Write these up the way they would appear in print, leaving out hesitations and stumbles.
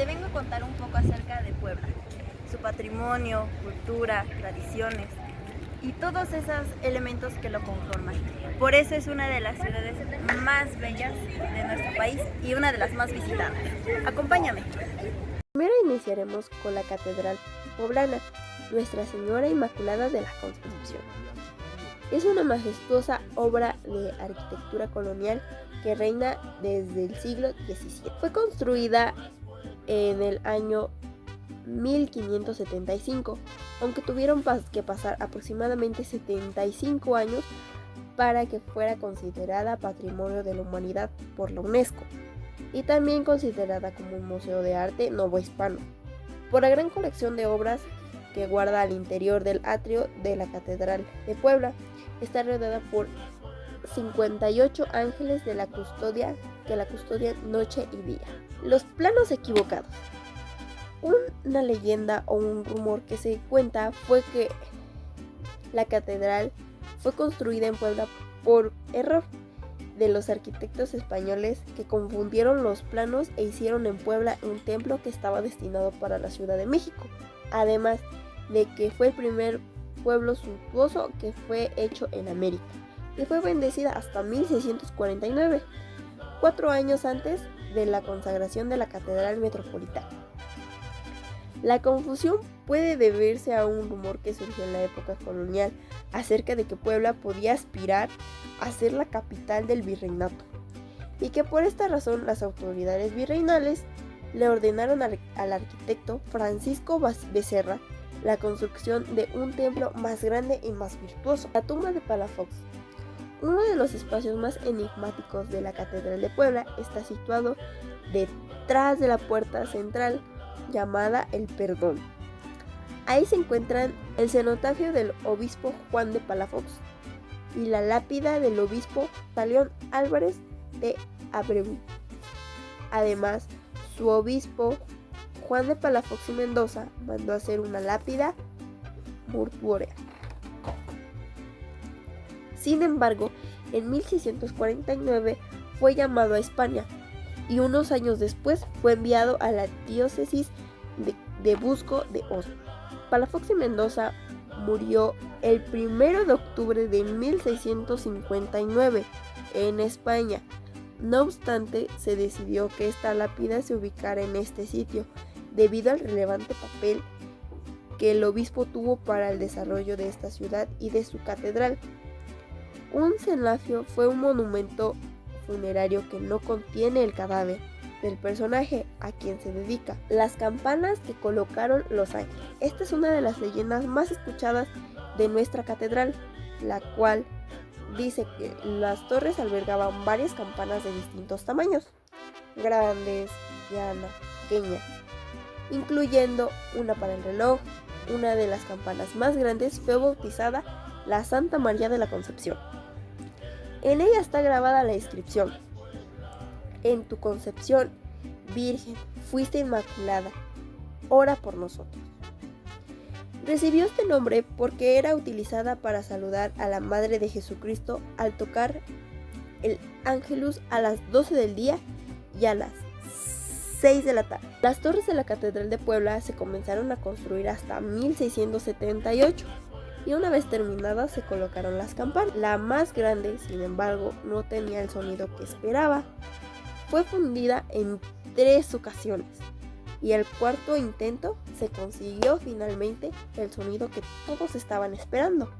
te vengo a contar un poco acerca de Puebla, su patrimonio, cultura, tradiciones y todos esos elementos que lo conforman. Por eso es una de las ciudades más bellas de nuestro país y una de las más visitadas. Acompáñame. Primero iniciaremos con la Catedral Poblana, Nuestra Señora Inmaculada de la Concepción. Es una majestuosa obra de arquitectura colonial que reina desde el siglo XVII. Fue construida en el año 1575, aunque tuvieron que pasar aproximadamente 75 años para que fuera considerada Patrimonio de la Humanidad por la UNESCO y también considerada como un museo de arte novohispano, por la gran colección de obras que guarda al interior del atrio de la Catedral de Puebla. Está rodeada por 58 ángeles de la custodia que la custodian noche y día. Los planos equivocados. Una leyenda o un rumor que se cuenta fue que la catedral fue construida en Puebla por error de los arquitectos españoles, que confundieron los planos e hicieron en Puebla un templo que estaba destinado para la Ciudad de México. Además de que fue el primer pueblo suntuoso que fue hecho en América y fue bendecida hasta 1649, 4 años antes de la consagración de la Catedral Metropolitana. La confusión puede deberse a un rumor que surgió en la época colonial acerca de que Puebla podía aspirar a ser la capital del virreinato, y que por esta razón las autoridades virreinales le ordenaron al arquitecto Francisco Becerra la construcción de un templo más grande y más virtuoso. La tumba de Palafox. Uno de los espacios más enigmáticos de la Catedral de Puebla está situado detrás de la puerta central llamada El Perdón. Ahí se encuentran el cenotafio del obispo Juan de Palafox y la lápida del obispo Talión Álvarez de Abreu. Además, su obispo Juan de Palafox y Mendoza mandó hacer una lápida mortuoria. Sin embargo, en 1649 fue llamado a España y unos años después fue enviado a la diócesis de Busco de Osma. Palafox y Mendoza murió el 1 de octubre de 1659 en España. No obstante, se decidió que esta lápida se ubicara en este sitio debido al relevante papel que el obispo tuvo para el desarrollo de esta ciudad y de su catedral. Un cenotafio fue un monumento funerario que no contiene el cadáver del personaje a quien se dedica. Las campanas que colocaron los ángeles. Esta es una de las leyendas más escuchadas de nuestra catedral, la cual dice que las torres albergaban varias campanas de distintos tamaños, grandes, medianas, pequeñas, incluyendo una para el reloj. Una de las campanas más grandes fue bautizada la Santa María de la Concepción. En ella está grabada la inscripción: en tu concepción, Virgen, fuiste inmaculada, ora por nosotros. Recibió este nombre porque era utilizada para saludar a la Madre de Jesucristo al tocar el Ángelus a las 12 del día y a las 6 de la tarde. Las torres de la Catedral de Puebla se comenzaron a construir hasta 1678. Y una vez terminadas se colocaron las campanas. La más grande, sin embargo, no tenía el sonido que esperaba. Fue fundida en 3 ocasiones y el cuarto intento se consiguió finalmente el sonido que todos estaban esperando.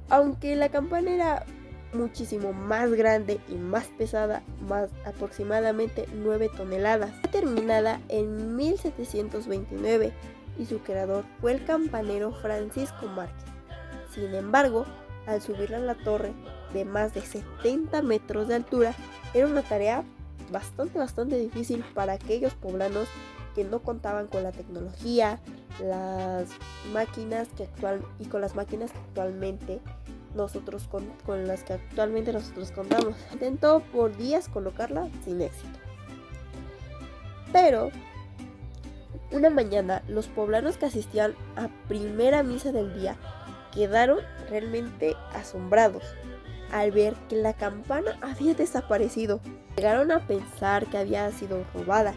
Aunque la campana era muchísimo más grande y más pesada, más aproximadamente 9 toneladas, fue terminada en 1729. Y su creador fue el campanero Francisco Márquez. Sin embargo, al subirla a la torre de más de 70 metros de altura, era una tarea bastante difícil para aquellos poblanos que no contaban con la tecnología, las máquinas que con las máquinas que actualmente nosotros con las que actualmente nosotros contamos. Intentó por días colocarla sin éxito. Pero una mañana, los poblanos que asistían a primera misa del día quedaron realmente asombrados al ver que la campana había desaparecido Llegaron a pensar que había sido robada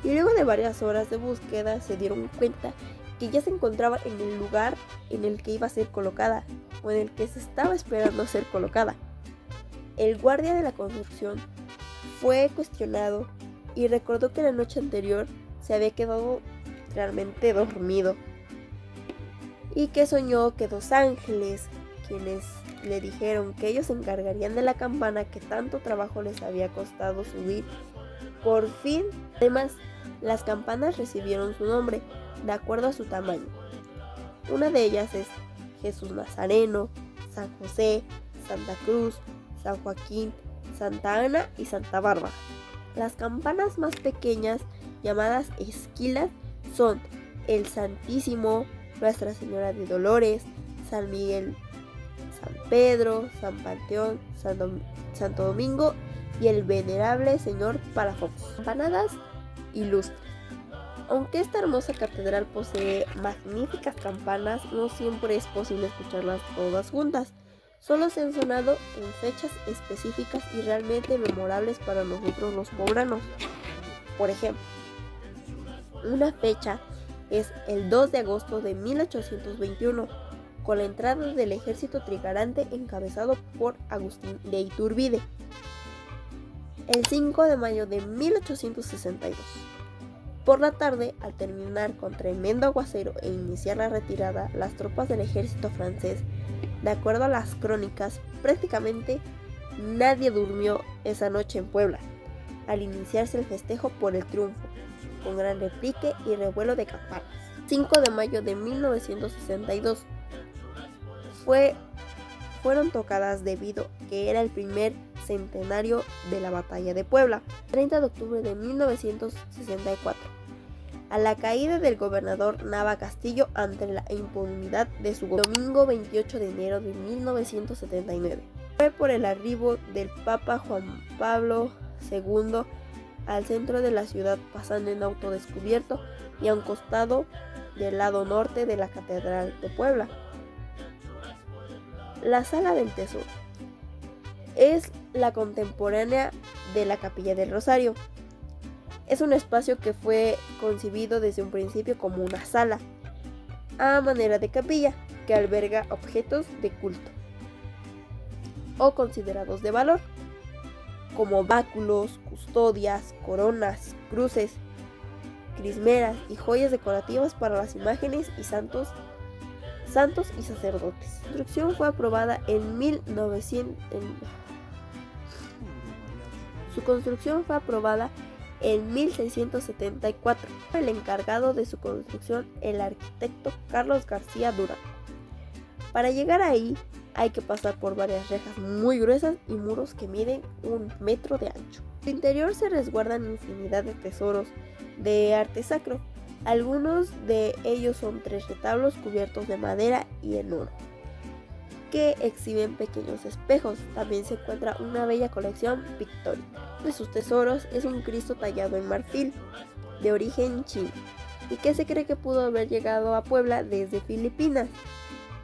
y luego de varias horas de búsqueda se dieron cuenta que ya se encontraba en el lugar en el que iba a ser colocada o en el que se estaba esperando ser colocada. El guardia de la construcción fue cuestionado y recordó que la noche anterior se había quedado realmente dormido y que soñó que dos ángeles, quienes le dijeron que ellos se encargarían de la campana que tanto trabajo les había costado subir, por fin. Además, las campanas recibieron su nombre de acuerdo a su tamaño. Una de ellas es Jesús Nazareno, San José, Santa Cruz, San Joaquín, Santa Ana y Santa Bárbara. Las campanas más pequeñas, llamadas esquilas, son el Santísimo, Nuestra Señora de Dolores, San Miguel, San Pedro, San Panteón, Santo Domingo y el Venerable Señor Palafox. Campanadas ilustres. Aunque esta hermosa catedral posee magníficas campanas, no siempre es posible escucharlas todas juntas. Solo se han sonado en fechas específicas y realmente memorables para nosotros los poblanos. Por ejemplo, una fecha es el 2 de agosto de 1821, con la entrada del ejército trigarante encabezado por Agustín de Iturbide. El 5 de mayo de 1862. Por la tarde, al terminar con tremendo aguacero e iniciar la retirada, las tropas del ejército francés, de acuerdo a las crónicas, prácticamente nadie durmió esa noche en Puebla, al iniciarse el festejo por el triunfo, con gran repique y revuelo de campanas. 5 de mayo de 1962 fueron tocadas debido a que era el primer centenario de la batalla de Puebla. 30 de octubre de 1964. A la caída del gobernador Nava Castillo ante la impunidad de su gobierno. Domingo 28 de enero de 1979. Fue por el arribo del Papa Juan Pablo II al centro de la ciudad, pasando en auto descubierto y a un costado del lado norte de la Catedral de Puebla. La Sala del Tesoro es la contemporánea de la Capilla del Rosario. Es un espacio que fue concebido desde un principio como una sala, a manera de capilla, que alberga objetos de culto o considerados de valor, como báculos, custodias, coronas, cruces, crismeras y joyas decorativas para las imágenes y santos y sacerdotes. La construcción fue aprobada en 1900. Su construcción fue aprobada en 1674. El encargado de su construcción, el arquitecto Carlos García Durán. Para llegar ahí hay que pasar por varias rejas muy gruesas y muros que miden 1 metro de ancho. En su interior se resguardan infinidad de tesoros de arte sacro. Algunos de ellos son 3 retablos cubiertos de madera y en oro, que exhiben pequeños espejos. También se encuentra una bella colección pictórica. De sus tesoros es un Cristo tallado en marfil, de origen chino, y que se cree que pudo haber llegado a Puebla desde Filipinas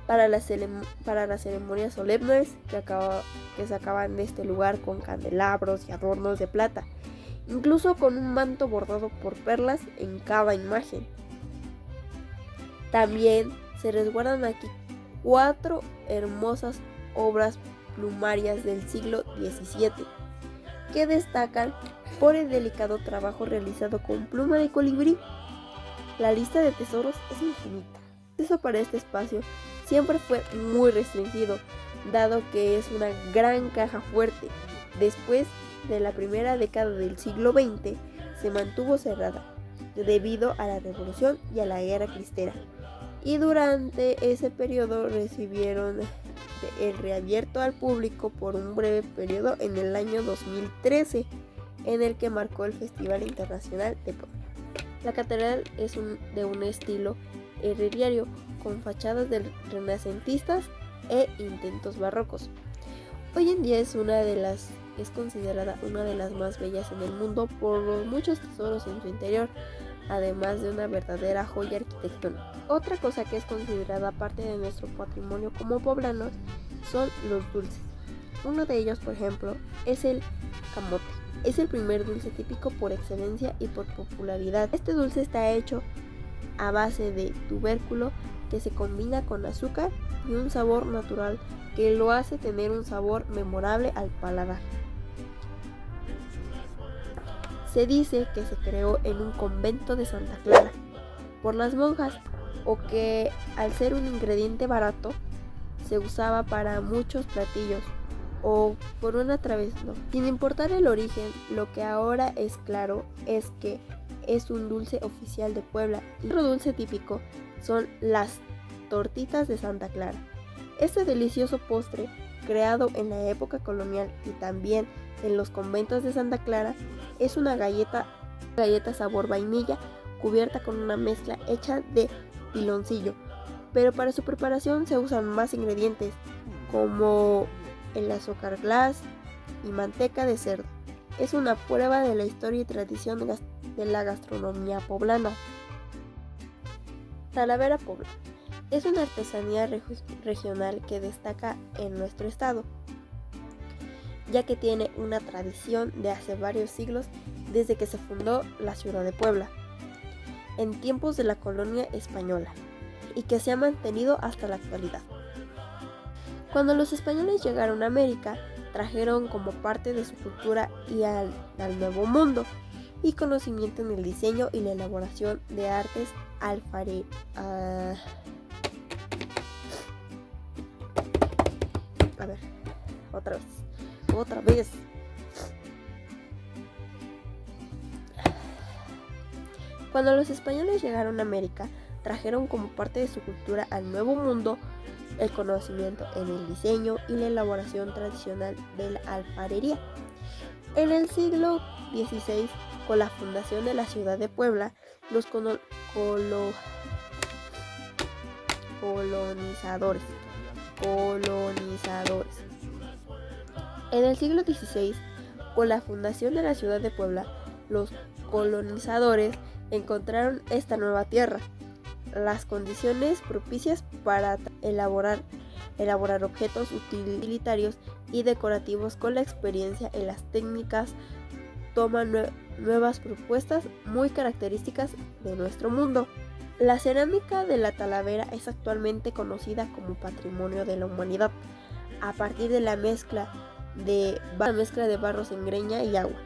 para las ceremonias solemnes que se acaban de este lugar, con candelabros y adornos de plata, incluso con un manto bordado por perlas en cada imagen. También se resguardan aquí 4 hermosas obras plumarias del siglo XVII, que destacan por el delicado trabajo realizado con pluma de colibrí. La lista de tesoros es infinita. El acceso para este espacio siempre fue muy restringido, dado que es una gran caja fuerte. Después de la primera década del siglo XX se mantuvo cerrada debido a la Revolución y a la Guerra Cristera, y durante ese periodo recibieron el reabierto al público por un breve periodo en el año 2013, en el que marcó el Festival Internacional de Puebla. La catedral es de un estilo herreriano, con fachadas renacentistas e intentos barrocos. Hoy en día es considerada una de las más bellas en el mundo por los muchos tesoros en su interior, además de una verdadera joya arquitectónica. Otra cosa que es considerada parte de nuestro patrimonio como poblanos son los dulces. Uno de ellos, por ejemplo, es el camote. es el primer dulce típico por excelencia y por popularidad. Este dulce está hecho a base de tubérculo que se combina con azúcar y un sabor natural que lo hace tener un sabor memorable al paladar. Se dice que se creó en un convento de Santa Clara por las monjas, o que al ser un ingrediente barato se usaba para muchos platillos o por una travesía. Sin importar el origen, lo que ahora es claro es que es un dulce oficial de Puebla. Y otro dulce típico son las tortitas de Santa Clara. Este delicioso postre, creado en la época colonial y también en los conventos de Santa Clara, es una galleta sabor vainilla cubierta con una mezcla hecha de piloncillo, pero para su preparación se usan más ingredientes como el azúcar glass y manteca de cerdo. Es una prueba de la historia y tradición de la gastronomía poblana. Talavera Puebla es una artesanía regional que destaca en nuestro estado, ya que tiene una tradición de hace varios siglos desde que se fundó la ciudad de Puebla, en tiempos de la colonia española, y que se ha mantenido hasta la actualidad. Cuando los españoles llegaron a América, trajeron como parte de su cultura y al Nuevo Mundo, y conocimiento en el diseño y la elaboración de artes alfarería. Otra vez. Cuando los españoles llegaron a América, trajeron como parte de su cultura al Nuevo Mundo el conocimiento en el diseño y la elaboración tradicional de la alfarería. En el siglo XVI, con la fundación de la ciudad de Puebla, los colonizadores. En el siglo XVI, con la fundación de la ciudad de Puebla, los colonizadores encontraron esta nueva tierra, las condiciones propicias para elaborar objetos utilitarios y decorativos. Con la experiencia en las técnicas toman nuevas propuestas muy características de nuestro mundo. La cerámica de la Talavera es actualmente conocida como Patrimonio de la Humanidad a partir de la mezcla de barros en greña y agua.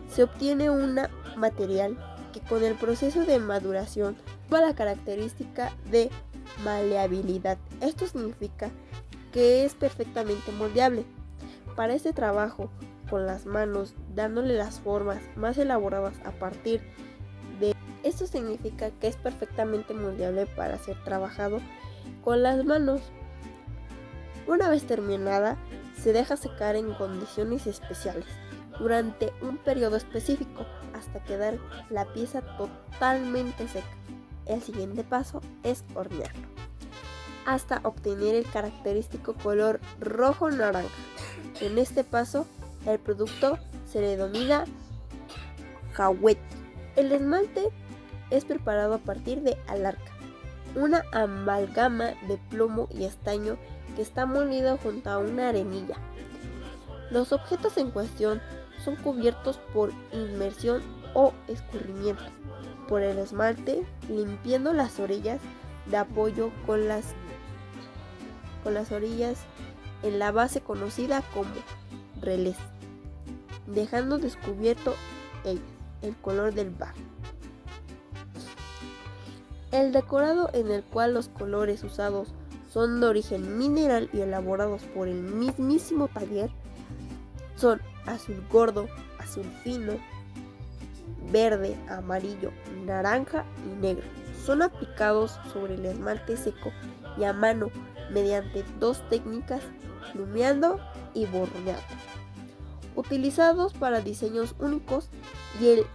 Se obtiene un material que con el proceso de maduración toma la característica de maleabilidad. Esto significa que es perfectamente moldeable. Para este trabajo con las manos, dándole las formas más elaboradas a partir de esto significa que es perfectamente moldeable para ser trabajado con las manos. Una vez terminada, se deja secar en condiciones especiales durante un periodo específico hasta quedar la pieza totalmente seca. El siguiente paso es hornearlo hasta obtener el característico color rojo naranja. En este paso, el producto se le denomina jaueti. El esmalte es preparado a partir de alarca, una amalgama de plomo y estaño que está molido junto a una arenilla. Los objetos en cuestión son cubiertos por inmersión o escurrimiento por el esmalte, limpiando las orillas de apoyo con las orillas en la base conocida como relés, dejando descubierto el color del barro. El decorado, en el cual los colores usados son de origen mineral y elaborados por el mismísimo taller, son azul gordo, azul fino, verde, amarillo, naranja y negro. Son aplicados sobre el esmalte seco y a mano mediante dos técnicas, plumeando y borneado, utilizados para diseños únicos, y el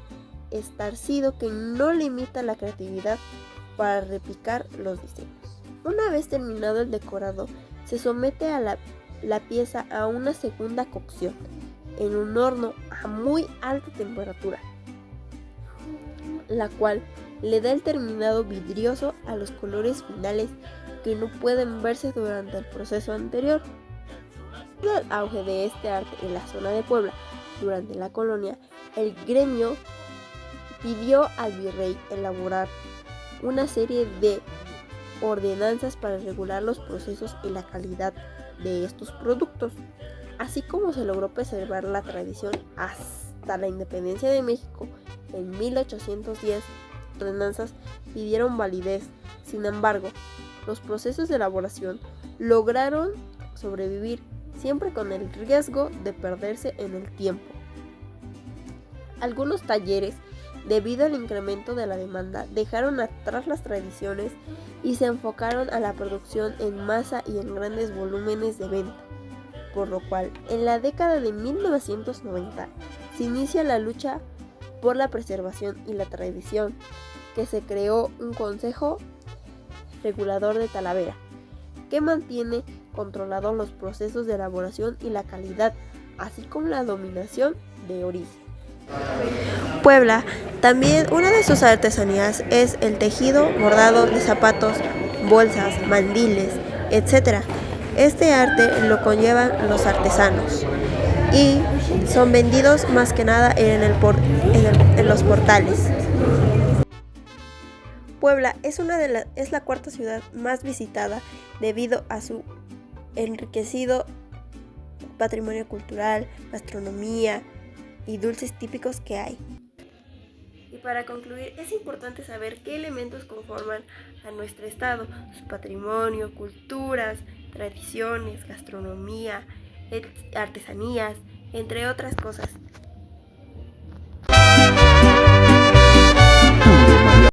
estarcido, que no limita la creatividad para replicar los diseños. Una vez terminado el decorado, se somete a la pieza a una segunda cocción en un horno a muy alta temperatura, la cual le da el terminado vidrioso a los colores finales que no pueden verse durante el proceso anterior. El auge de este arte en la zona de Puebla durante la colonia, el gremio pidió al virrey elaborar una serie de ordenanzas para regular los procesos y la calidad de estos productos, así como se logró preservar la tradición hasta la independencia de México en 1810. Las ordenanzas pidieron validez. Sin embargo, los procesos de elaboración lograron sobrevivir, siempre con el riesgo de perderse en el tiempo. Algunos talleres, debido al incremento de la demanda, dejaron atrás las tradiciones y se enfocaron a la producción en masa y en grandes volúmenes de venta, por lo cual en la década de 1990 se inicia la lucha por la preservación y la tradición, que se creó un Consejo Regulador de Talavera, que mantiene controlados los procesos de elaboración y la calidad, así como la dominación de origen. Puebla, también una de sus artesanías es el tejido bordado de zapatos, bolsas, mandiles, etc. Este arte lo conllevan los artesanos y son vendidos más que nada en los portales. Puebla es la cuarta ciudad más visitada debido a su enriquecido patrimonio cultural, gastronomía y dulces típicos que hay. Y para concluir, es importante saber qué elementos conforman a nuestro estado, su patrimonio, culturas, tradiciones, gastronomía, artesanías, entre otras cosas.